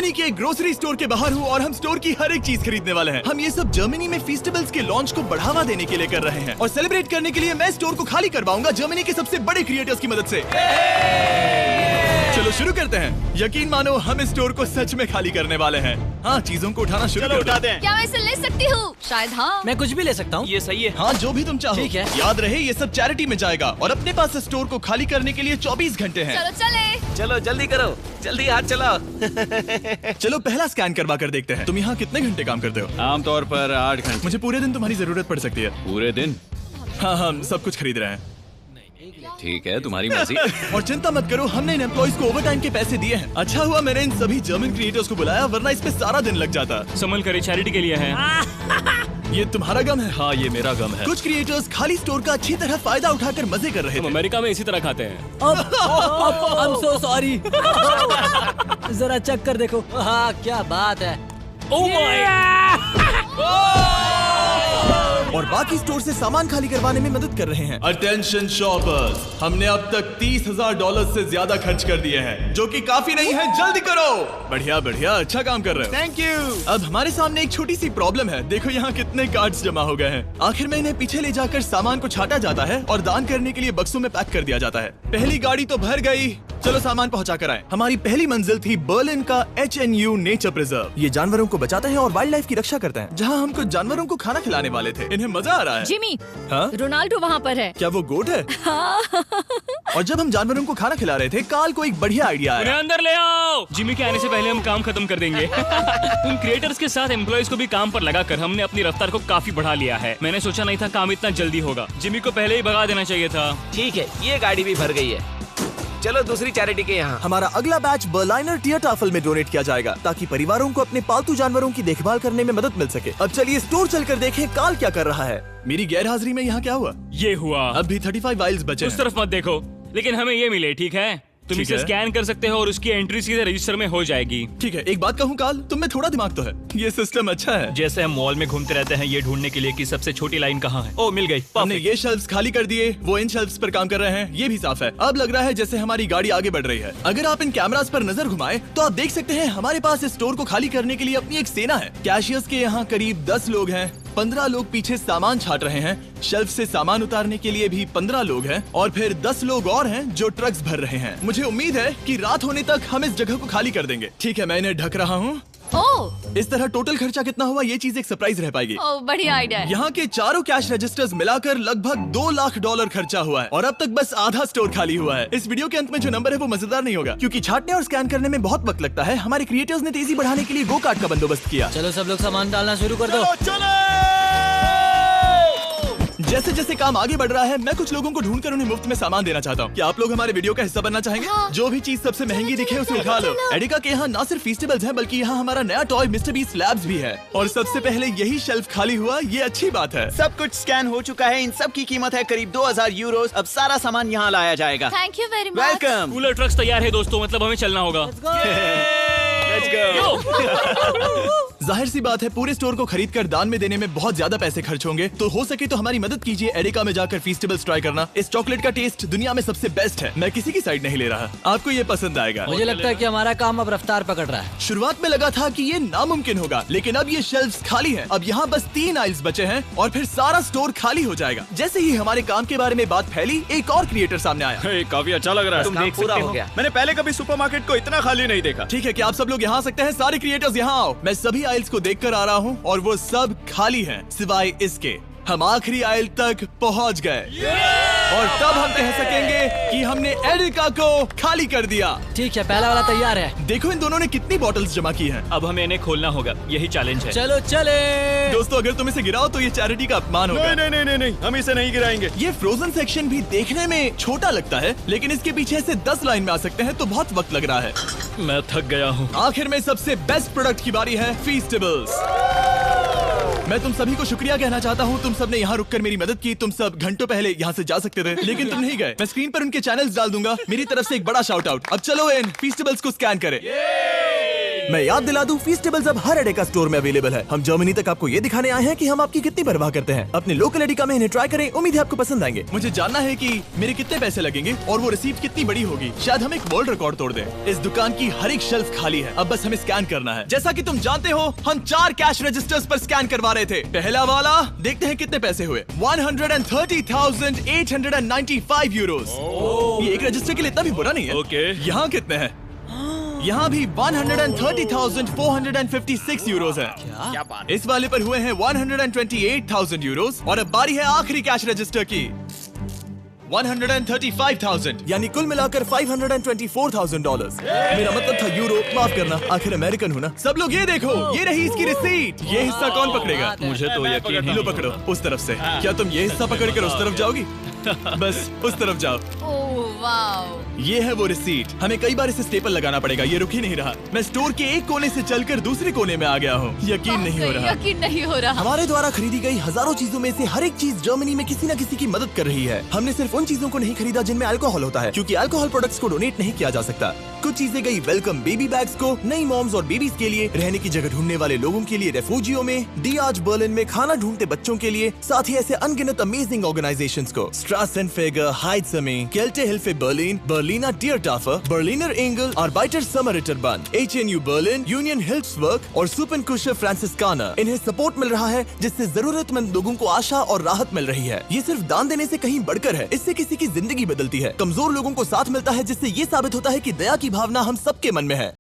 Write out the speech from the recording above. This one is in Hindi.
जर्मनी के एक ग्रोसरी स्टोर के बाहर हूँ और हम स्टोर की हर एक चीज खरीदने वाले हैं। हम ये सब जर्मनी में फेस्टिवल्स के लॉन्च को बढ़ावा देने के लिए कर रहे हैं और सेलिब्रेट करने के लिए मैं स्टोर को खाली करवाऊंगा जर्मनी के सबसे बड़े क्रिएटर्स की मदद से। चलो शुरू करते हैं। यकीन मानो हम इस स्टोर को सच में खाली करने वाले हैं। हाँ, चीजों को उठाना शुरू कर दो। क्या मैं इसे ले सकती हूँ? शायद हाँ। मैं कुछ भी ले सकता हूँ। ये सही है। हाँ, जो भी तुम चाहो। ठीक है। याद रहे ये सब चैरिटी में जाएगा और अपने पास इस स्टोर को खाली करने के लिए 24 घंटे हैं। चलो चले। चलो जल्दी करो, जल्दी हाथ चलाओ। चलो पहला स्कैन करवा कर देखते हैं। तुम यहाँ कितने घंटे काम करते हो? आमतौर पर 8 घंटे। मुझे पूरे दिन तुम्हारी जरूरत पड़ सकती है। पूरे दिन? हाँ, हम सब कुछ खरीद रहे हैं। ठीक है, तुम्हारी मर्जी। और चिंता मत करो, हमने इन एम्प्लॉइज को ओवरटाइम के पैसे दिए हैं। अच्छा हुआ मैंने इन सभी जर्मन क्रिएटर्स को बुलाया, वरना इस पे सारा दिन लग जाता। संभल कर चैरिटी के लिए है। ये तुम्हारा गम है? हाँ, ये मेरा गम है। कुछ क्रिएटर्स खाली स्टोर का अच्छी तरह फायदा उठाकर मजे कर रहे हम थे। अमेरिका में इसी तरह खाते हैं। I'm so sorry। जरा चेक कर देखो। हाँ, क्या बात है। Oh my! और बाकी स्टोर से सामान खाली करवाने में मदद कर रहे हैं। अटेंशन शॉपर्स, हमने अब तक $30,000 से ज्यादा खर्च कर दिए हैं, जो कि काफी नहीं है। जल्दी करो। बढ़िया बढ़िया, अच्छा काम कर रहे हो। Thank you. अब हमारे सामने एक छोटी सी प्रॉब्लम है। देखो यहाँ कितने कार्ड्स जमा हो गए हैं। आखिर में इन्हें पीछे ले जाकर सामान को छाटा जाता है और दान करने के लिए बक्सों में पैक कर दिया जाता है। पहली गाड़ी तो भर गई, चलो सामान पहुंचा कर आए। हमारी पहली मंजिल थी बर्लिन का HNU नेचर प्रिजर्व। ये जानवरों को बचाते हैं और वाइल्ड लाइफ की रक्षा करते हैं। जहाँ हम कुछ जानवरों को खाना खिलाने वाले थे। इन्हें मजा आ रहा है। जिमी, हाँ? रोनाल्डो वहाँ पर है। क्या वो गोट है? और जब हम जानवरों को खाना खिला रहे थे, काल को एक बढ़िया आइडिया उन्हें आया। अंदर ले आओ। जिमी के आने से पहले हम काम खत्म कर देंगे। उन क्रिएटर्स के साथ एम्प्लॉइज को भी काम पर लगाकर हमने अपनी रफ्तार को काफी बढ़ा लिया है। मैंने सोचा नहीं था काम इतना जल्दी होगा। जिमी को पहले ही भगा देना चाहिए था। ठीक है, ये गाड़ी भी भर गई है। चलो दूसरी चैरिटी के यहाँ। हमारा अगला बैच बर्लिनर टियरटाफल में डोनेट किया जाएगा, ताकि परिवारों को अपने पालतू जानवरों की देखभाल करने में मदद मिल सके। अब चलिए स्टोर चलकर देखें काल क्या कर रहा है। मेरी गैर हाजिरी में यहाँ क्या हुआ? ये हुआ। अब भी 35 वाइल्स बचे उस हैं। तरफ मत देखो, लेकिन हमें ये मिले। ठीक है, तुम ठीक इसे है। स्कैन कर सकते हो और उसकी एंट्री सीधे रजिस्टर में हो जाएगी। ठीक है, एक बात कहूँ काल, तुम में थोड़ा दिमाग तो है। ये सिस्टम अच्छा है। जैसे हम मॉल में घूमते रहते हैं ये ढूंढने के लिए कि सबसे छोटी लाइन कहाँ है। ओ, मिल गई। हमने ये शेल्फ्स खाली कर दिए, वो इन शेल्फ्स पर काम कर रहे हैं। ये भी साफ है। अब लग रहा है जैसे हमारी गाड़ी आगे बढ़ रही है। अगर आप इन कैमरास पर नजर घुमाएं, तो आप देख सकते हैं हमारे पास इस स्टोर को खाली करने के लिए अपनी एक सेना है। कैशियर्स के यहाँ करीब 10 लोग हैं, 15 लोग पीछे सामान छाट रहे हैं, शेल्फ से सामान उतारने के लिए भी 15 लोग हैं, और फिर 10 लोग और हैं जो ट्रक्स भर रहे हैं। मुझे उम्मीद है कि रात होने तक हम इस जगह को खाली कर देंगे। ठीक है, मैं इन्हें ढक रहा हूँ। ओह, इस तरह टोटल खर्चा कितना हुआ, ये चीज एक सरप्राइज रह पाएगी। ओह, बढ़िया आइडिया है। यहाँ के चारों कैश रजिस्टर्स मिलाकर लगभग $2 लाख खर्चा हुआ है और अब तक बस आधा स्टोर खाली हुआ है। इस वीडियो के अंत में जो नंबर है वो मजेदार नहीं होगा, क्योंकि छाटने और स्कैन करने में बहुत वक्त लगता है। हमारे क्रिएटर्स ने तेजी बढ़ाने के लिए गो कार्ट का बंदोबस्त किया। चलो सब लोग सामान डालना शुरू कर दो। जैसे जैसे काम आगे बढ़ रहा है, मैं कुछ लोगों को ढूंढकर उन्हें मुफ्त में सामान देना चाहता हूँ। क्या आप लोग हमारे वीडियो का हिस्सा बनना चाहेंगे? हाँ। जो भी चीज सबसे महंगी दिखे उसे उठा लो। एडिका के यहाँ न सिर्फ फेस्टिवल्स हैं, बल्कि यहाँ हमारा नया टॉय मिस्टर बीस्ट लैब्स भी है। और सबसे पहले यही शेल्फ खाली हुआ, ये अच्छी बात है। सब कुछ स्कैन हो चुका है। इन सब की कीमत है करीब 2000 यूरोस। अब सारा सामान यहाँ लाया जाएगा। Thank you very much. Welcome. Cooler trucks तैयार है दोस्तों, मतलब हमें चलना होगा। Let's go. जाहिर सी बात है, पूरे स्टोर को खरीद कर दान में देने में बहुत ज्यादा पैसे खर्च होंगे, तो हो सके तो हमारी मदद कीजिए एडिका में जाकर फेस्टिवल्स ट्राई करना। इस चॉकलेट का टेस्ट दुनिया में सबसे बेस्ट है। मैं किसी की साइड नहीं ले रहा, आपको ये पसंद आएगा। मुझे लगता है कि हमारा काम अब रफ्तार पकड़ रहा है। शुरुआत में लगा था कि ये नामुमकिन होगा, लेकिन अब ये शेल्फ्स खाली हैं। अब यहाँ बस 3 आइल्स बचे हैं और फिर सारा स्टोर खाली हो जाएगा। जैसे ही हमारे काम के बारे में बात फैली, एक और क्रिएटर सामने आया। हे, काफी अच्छा लग रहा है। तुम देख पूरा हो गया। मैंने पहले कभी सुपरमार्केट को इतना खाली नहीं देखा। ठीक है, क्या आप सब लोग यहाँ आ सकते हैं? सारे क्रिएटर्स यहाँ आओ। मैं सभी आइल्स को देखकर आ रहा हूँ और वो सब खाली हैं, सिवाय इसके। हम आखिरी आइल तक पहुँच गए और तब हम कह सकेंगे कि हमने एडिका को खाली कर दिया। ठीक है, पहला वाला तैयार है। देखो इन दोनों ने कितनी बॉटल्स जमा की हैं। अब हमें इन्हें खोलना होगा, यही चैलेंज है। चलो चले। दोस्तों, अगर तुम इसे गिराओ तो ये चैरिटी का अपमान होगा। नहीं, हम इसे नहीं गिराएंगे। ये फ्रोजन सेक्शन भी देखने में छोटा लगता है, लेकिन इसके पीछे से 10 लाइन में आ सकते हैं, तो बहुत वक्त लग रहा है। मैं थक गया हूँ। आखिर में सबसे बेस्ट प्रोडक्ट की बारी है, फेस्टिवल्स। मैं तुम सभी को शुक्रिया कहना चाहता हूँ। तुम सब ने यहाँ रुककर मेरी मदद की। तुम सब घंटों पहले यहाँ से जा सकते थे, लेकिन तुम नहीं गए। मैं स्क्रीन पर उनके चैनल्स डाल दूंगा। मेरी तरफ से एक बड़ा शाउट आउट। अब चलो इन फेस्टिवल्स को स्कैन करें। मैं याद दिला दूं, फीस्टेबल्स अब हर एडेका स्टोर में अवेलेबल है। हम जर्मनी तक आपको ये दिखाने आए हैं कि हम आपकी कितनी परवाह करते हैं। अपने लोकल एडेका में इन्हें ट्राई करें, उम्मीद है आपको पसंद आएंगे। मुझे जानना है कि मेरे कितने पैसे लगेंगे और वो रिसीप्ट कितनी बड़ी होगी। शायद हम एक वर्ल्ड रिकॉर्ड तोड़ दें। इस दुकान की हर एक शेल्फ खाली है, अब बस हमें स्कैन करना है। जैसा कि तुम जानते हो, हम 4 कैश रजिस्टर्स पर स्कैन करवा रहे थे। पहला वाला, देखते हैं कितने पैसे हुए। 130,895 यूरोस। ये एक रजिस्टर के लिए इतना भी बुरा नहीं है। ओके। यहाँ कितने हैं? यहाँ भी 130,456 यूरोस है। क्या बात। इस वाले पर हुए हैं 128,000 यूरोस। और अब बारी है आखिरी कैश रजिस्टर की, 135,000, यानी कुल मिलाकर $524,000। मेरा मतलब था यूरो, माफ करना, आखिर अमेरिकन हूँ ना। सब लोग ये देखो, ये रही इसकी रिसीट। ये हिस्सा कौन पकड़ेगा? मुझे तो यकीन ही लो पकड़ो, उस तरफ से। क्या तुम ये हिस्सा पकड़ कर उस तरफ जाओगी? बस उस तरफ जाओ। Oh wow. ये है वो रिसीट। हमें कई बार इसे स्टेपल लगाना पड़ेगा, ये रुक ही नहीं रहा। मैं स्टोर के एक कोने से चलकर दूसरे कोने में आ गया हूँ। यकीन नहीं हो रहा। यकीन नहीं हो रहा। हमारे द्वारा खरीदी गई हजारों चीजों में से हर एक चीज जर्मनी में किसी न किसी की मदद कर रही है। हमने सिर्फ उन चीजों को नहीं खरीदा जिनमें अल्कोहल होता है, क्योंकि अल्कोहल प्रोडक्ट्स को डोनेट नहीं किया जा सकता। कुछ चीजें गई वेलकम बेबी बैग्स को, नई मॉम्स और बेबीज के लिए, रहने की जगह ढूंढने वाले लोगों के लिए रेफ्यूजियों में, डी आज बर्लिन में खाना ढूंढते बच्चों के लिए, साथ ही ऐसे अनगिनत अमेजिंग ऑर्गेनाइजेशंस को, स्ट्रासेनफेगर, हाइट्समे, Kältehilfe Berlin, Berliner Tiertafel, Berliner Engel, Arbeiter Samariterbund, HNU Berlin, Union हिल्फ्सबर्ग और सुपनकुशर फ्रांसिस्काना। इन्हें सपोर्ट मिल रहा है, जिससे जरूरतमंद लोगों को आशा और राहत मिल रही है। ये सिर्फ दान देने से कहीं बढ़कर है, इससे किसी की जिंदगी बदलती है। कमजोर लोगों को साथ मिलता है, जिससे ये साबित होता है कि दया की भावना हम सबके मन में है।